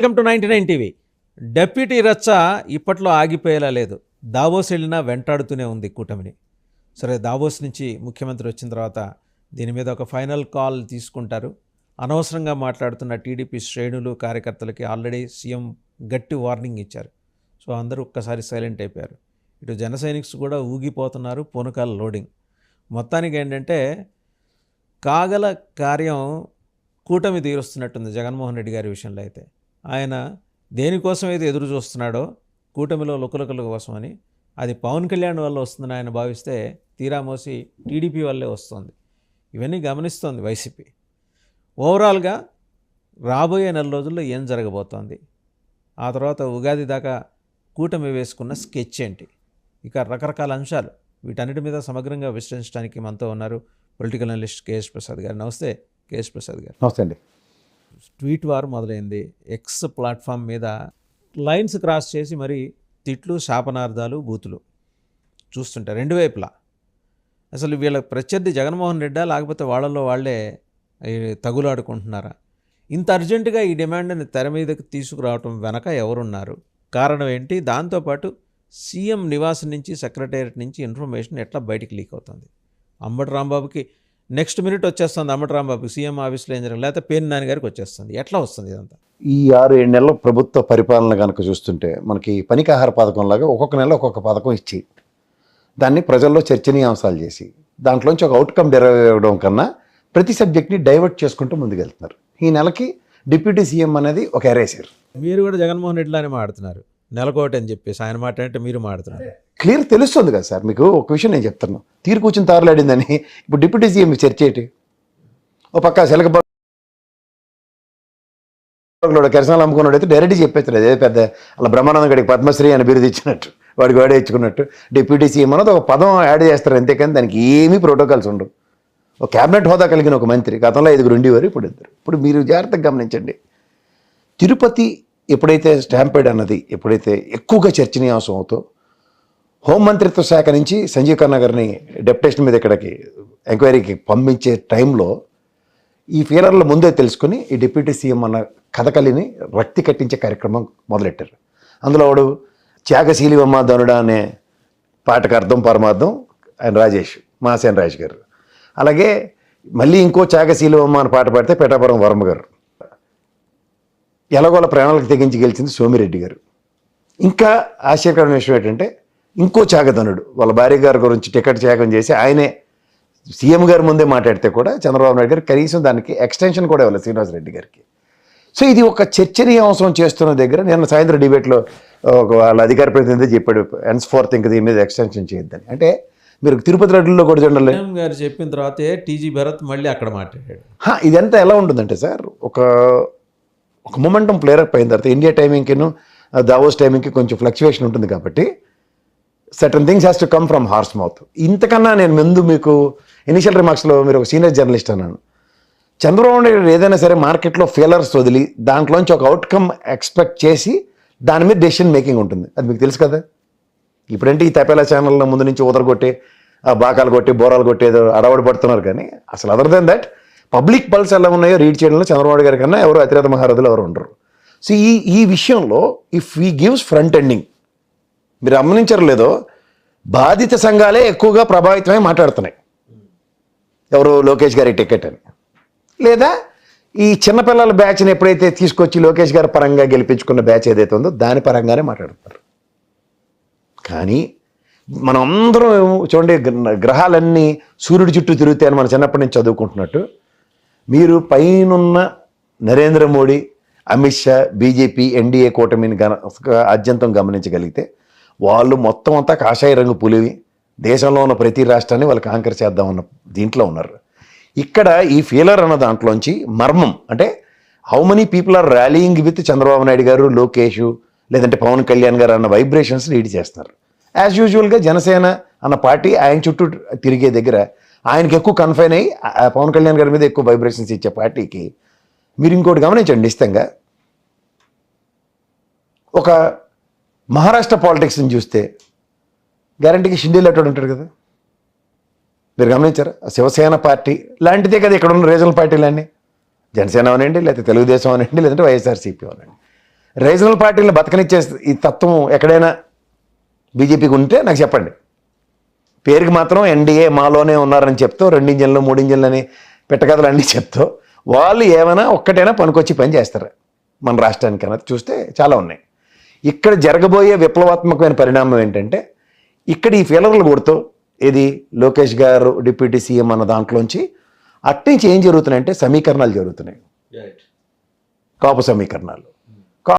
Welcome to 99 TV. Deputy రచ్చ ఇప్పట్లో ఆగిపోయేలా లేదు. దావోస్ వెళ్ళినా వెంటాడుతూనే ఉంది కూటమిని. సరే, దావోస్ నుంచి ముఖ్యమంత్రి వచ్చిన తర్వాత దీని మీద ఒక ఫైనల్ కాల్ తీసుకుంటారు. అనవసరంగా మాట్లాడుతున్న టీడీపీ శ్రేణులు కార్యకర్తలకి ఆల్రెడీ సీఎం గట్టి వార్నింగ్ ఇచ్చారు. సో అందరూ ఒక్కసారి సైలెంట్ అయిపోయారు. ఇటు జన సైనిక్స్ కూడా ఊగిపోతున్నారు, పూనకాల లోడింగ్. మొత్తానికి ఏంటంటే కాగల కార్యం కూటమి తీరుస్తున్నట్టుంది జగన్మోహన్ రెడ్డి గారి విషయంలో. అయితే ఆయన దేనికోసం అయితే ఎదురు చూస్తున్నాడో కూటమిలో లుకలుకల కోసమని, అది పవన్ కళ్యాణ్ వల్ల వస్తుందని ఆయన భావిస్తే తీరా మోసి టీడీపీ వల్లే వస్తుంది. ఇవన్నీ గమనిస్తోంది వైసీపీ. ఓవరాల్గా రాబోయే నెల రోజుల్లో ఏం జరగబోతోంది, ఆ తర్వాత ఉగాది దాకా కూటమి వేసుకున్న స్కెచ్ ఏంటి, ఇక రకరకాల అంశాలు, వీటన్నిటి మీద సమగ్రంగా విశ్లేషించడానికి మనతో ఉన్నారు పొలిటికల్ అనలిస్ట్ కేఎస్ ప్రసాద్ గారు. నమస్తే కేఎస్ ప్రసాద్ గారు. నమస్తే అండి. ట్వీట్ వార్ మొదలైంది. ఎక్స్ ప్లాట్ఫామ్ మీద లైన్స్ క్రాస్ చేసి మరి తిట్లు, శాపనార్థాలు, బూతులు చూస్తుంటే రెండు వైపులా అసలు వీళ్ళ ప్రత్యర్థి జగన్మోహన్ రెడ్డా లేకపోతే వాళ్ళల్లో వాళ్ళే తగులాడుకుంటున్నారా? ఇంత అర్జెంటుగా ఈ డిమాండ్ని తెర మీదకి తీసుకురావటం వెనక ఎవరున్నారు, కారణం ఏంటి? దాంతోపాటు సీఎం నివాసం నుంచి, సెక్రటేరియట్ నుంచి ఇన్ఫర్మేషన్ ఎట్లా బయటికి లీక్ అవుతుంది? అంబటి రాంబాబుకి నెక్స్ట్ మినిట్ వచ్చేస్తుంది, అంబటి రాంబాబుకి సీఎం ఆఫీస్లో ఏం జరగదు, లేకపోతే పేర్ని నాని గారికి వచ్చేస్తుంది. ఎట్లా వస్తుంది ఇదంతా? ఈ 6-7 నెలల ప్రభుత్వ పరిపాలన కనుక చూస్తుంటే మనకి పనికాహార పథకంలాగా ఒక్కొక్క నెల ఒక్కొక్క పథకం ఇచ్చి దాన్ని ప్రజల్లో చర్చనీయాంశాలు చేసి దాంట్లోంచి ఒక అవుట్కమ్ డెరైవ్ అవ్వడం కన్నా ప్రతి సబ్జెక్ట్ని డైవర్ట్ చేసుకుంటూ ముందుకెళ్తున్నారు. ఈ నెలకి డిప్యూటీ సీఎం అనేది ఒక ఎరేసర్. మీరు కూడా జగన్మోహన్ రెడ్డిలానే మాడుతున్నారు, నెలకోటి అని చెప్పేసి. ఆయన మాట అంటే మీరు మాడుతున్నారు. క్లియర్ తెలుస్తుంది కదా సార్ మీకు. ఒక విషయం నేను చెప్తున్నాను, తీరు కూర్చుని తారులాడిందని ఇప్పుడు డిప్యూటీ సీఎం చర్చ ఏంటి? ఓ పక్క శిలక కెరసనాలు అమ్ముకున్నాడు అయితే డైరెక్ట్గా చెప్పేస్తారు, అదే పెద్ద అలా బ్రహ్మానందం గడికి పద్మశ్రీ అని బిరుదు ఇచ్చినట్టు, వాడికి వాడే ఇచ్చుకున్నట్టు డిప్యూటీ సీఎం అన్నది ఒక పదం యాడ్ చేస్తారు అంతేకాని దానికి ఏమీ ప్రోటోకాల్స్ ఉండవు. ఒక క్యాబినెట్ హోదా కలిగిన ఒక మంత్రి, గతంలో 5 ఉండేవారు, ఇప్పుడు 2. ఇప్పుడు మీరు జాగ్రత్తగా గమనించండి, తిరుపతి ఎప్పుడైతే స్టాంపేడ్ అన్నది ఎప్పుడైతే ఎక్కువగా చర్చనీయాంశం అవుతో, హోంమంత్రిత్వ శాఖ నుంచి సంజీవ్ ఖన్నా గారిని డెప్యుటేషన్ మీద ఇక్కడికి ఎంక్వైరీకి పంపించే టైంలో ఈ ఫీలర్ల ముందే తెలుసుకుని ఈ డిప్యూటీ సీఎం అన్న కథకళిని రక్తి కట్టించే కార్యక్రమం మొదలెట్టారు. అందులో వాడు త్యాగశీలివమ్మ ధనుడా అనే పాటకు అర్థం పరమార్థం ఆయన రాజేష్, మాసేన్ రాజేష్ గారు. అలాగే మళ్ళీ ఇంకో త్యాగశీలివమ్మ అని పాట పాడితే పేటాపురం వర్మ గారు. ఎలాగోల ప్రాణాలకు తెగించి గెలిచింది సోమిరెడ్డి గారు. ఇంకా ఆశ్చర్యకరమైన విషయం ఏంటంటే ఇంకో త్యాగధనుడు వాళ్ళ భార్య గారి గురించి టికెట్ త్యాగం చేసి ఆయనే సీఎం గారి ముందే మాట్లాడితే కూడా చంద్రబాబు నాయుడు గారు కనీసం దానికి ఎక్స్టెన్షన్ కూడా ఇవ్వాలి శ్రీనివాసరెడ్డి గారికి. సో ఇది ఒక చర్చనీయాంశం చేస్తున్న దగ్గర నేను సాయంత్రం డిబేట్లో వాళ్ళ అధికార ప్రతినిధి చెప్పాడు, ఎన్స్ ఫోర్త్ ఇంక దీని మీద ఎక్స్టెన్షన్ చేయొద్దని. అంటే మీరు తిరుపతి రెడ్డిలో కూడా చూడండి, గారు చెప్పిన తర్వాతే టీజీ భరత్ మళ్ళీ అక్కడ మాట్లాడాడు. ఇదంతా ఎలా ఉంటుందంటే సార్, ఒక మొమెంటం ప్లేరప్ అయిన తర్వాత ఇండియా టైమింగ్కిను దావోస్ టైమింగ్కి కొంచెం ఫ్లక్చువేషన్ ఉంటుంది కాబట్టి certain things has to come from horse mouth. ఇంతకన్నా నేను ముందు మీకు ఇనిషియల్ రిమార్క్స్లో మీరు ఒక సీనియర్ జర్నలిస్ట్ అన్నాను, చంద్రబాబు నాయుడు ఏదైనా సరే మార్కెట్లో ఫెయిలర్స్ వదిలి దాంట్లోంచి ఒక అవుట్కమ్ ఎక్స్పెక్ట్ చేసి దాని మీద డెసిషన్ మేకింగ్ ఉంటుంది. అది మీకు తెలుసు కదా. ఇప్పుడంటే ఈ తపేలా ఛానల్లో ముందు నుంచి ఊదరగొట్టి బాకాలు కొట్టి బోరాలు కొట్టి ఏదో అడవాడు పడుతున్నారు, కానీ అసలు other than that public pulse ఎలా ఉన్నాయో రీడ్ చేయడంలో చంద్రబాబు గారి కన్నా ఎవరు అతిరథ మహారథులు ఎవరు ఉండరు. సో ఈ విషయంలో if we gives front ending, మీరు గమనించరు లేదో, బాధిత సంఘాలే ఎక్కువగా ప్రభావితమై మాట్లాడుతున్నాయి. ఎవరు లోకేష్ గారి టికెట్ అని, లేదా ఈ చిన్నపిల్లల బ్యాచ్ని ఎప్పుడైతే తీసుకొచ్చి లోకేష్ గారి పరంగా గెలిపించుకున్న బ్యాచ్ ఏదైతే ఉందో దాని పరంగానే మాట్లాడుతున్నారు. కానీ మనం అందరం చూడండి, గ్రహాలన్నీ సూర్యుడి చుట్టూ తిరుగుతాయని మన చిన్నప్పటి నుంచి చదువుకుంటున్నట్టు, మీరు పైనున్న నరేంద్ర మోడీ, అమిత్ షా, బీజేపీ, ఎన్డీఏ కూటమిని అత్యంతం గమనించగలిగితే వాళ్ళు మొత్తం అంతా కాషాయ రంగు పులివి, దేశంలో ఉన్న ప్రతి రాష్ట్రాన్ని వాళ్ళు కాంకర్ చేద్దామన్న దీంట్లో ఉన్నారు. ఇక్కడ ఈ ఫీలర్ అన్న దాంట్లోంచి మర్మం అంటే how many people are rallying with Chandrababu Naidu garu, Lokesh, లేదంటే పవన్ కళ్యాణ్ గారు అన్న వైబ్రేషన్స్ లీడ్ చేస్తున్నారు. యాజ్ యూజువల్గా జనసేన అన్న పార్టీ ఆయన చుట్టూ తిరిగే దగ్గర ఆయనకి ఎక్కువ కన్ఫైన్ అయ్యి పవన్ కళ్యాణ్ గారి మీద ఎక్కువ వైబ్రేషన్స్ ఇచ్చే పార్టీకి మీరు ఇంకోటి గమనించండి, నిశ్చితంగా ఒక మహారాష్ట్ర పాలిటిక్స్ని చూస్తే గ్యారంటీకి షిండే లెటర్ ఉంటాడు కదా. మీరు గమనించారా? శివసేన పార్టీ లాంటిదే కదా ఇక్కడ ఉన్న రీజనల్ పార్టీలన్నీ, జనసేన అవనండి, లేకపోతే తెలుగుదేశం అనండి, లేదంటే వైఎస్ఆర్సీపీ అవనండి. రీజనల్ పార్టీలను బతకనిచ్చే ఈ తత్వం ఎక్కడైనా బీజేపీకి ఉంటే నాకు చెప్పండి. పేరుకి మాత్రం ఎన్డీఏ మాలోనే ఉన్నారని చెప్తూ 2 ఇంజన్లు 3 ఇంజన్లు అని పెట్టకథలు అన్నీ చెప్తూ వాళ్ళు ఏమైనా ఒక్కటైనా పనికొచ్చి పని చేస్తారు మన రాష్ట్రానికి అన్నది చూస్తే చాలా ఉన్నాయి. ఇక్కడ జరగబోయే విప్లవాత్మకమైన పరిణామం ఏంటంటే ఇక్కడ ఈ ఫీలర్లు కొడుతూ ఇది లోకేష్ గారు డిప్యూటీ సీఎం అన్న దాంట్లోంచి అట్నుంచి ఏం జరుగుతున్నాయంటే సమీకరణాలు జరుగుతున్నాయి, కాపు సమీకరణాలు.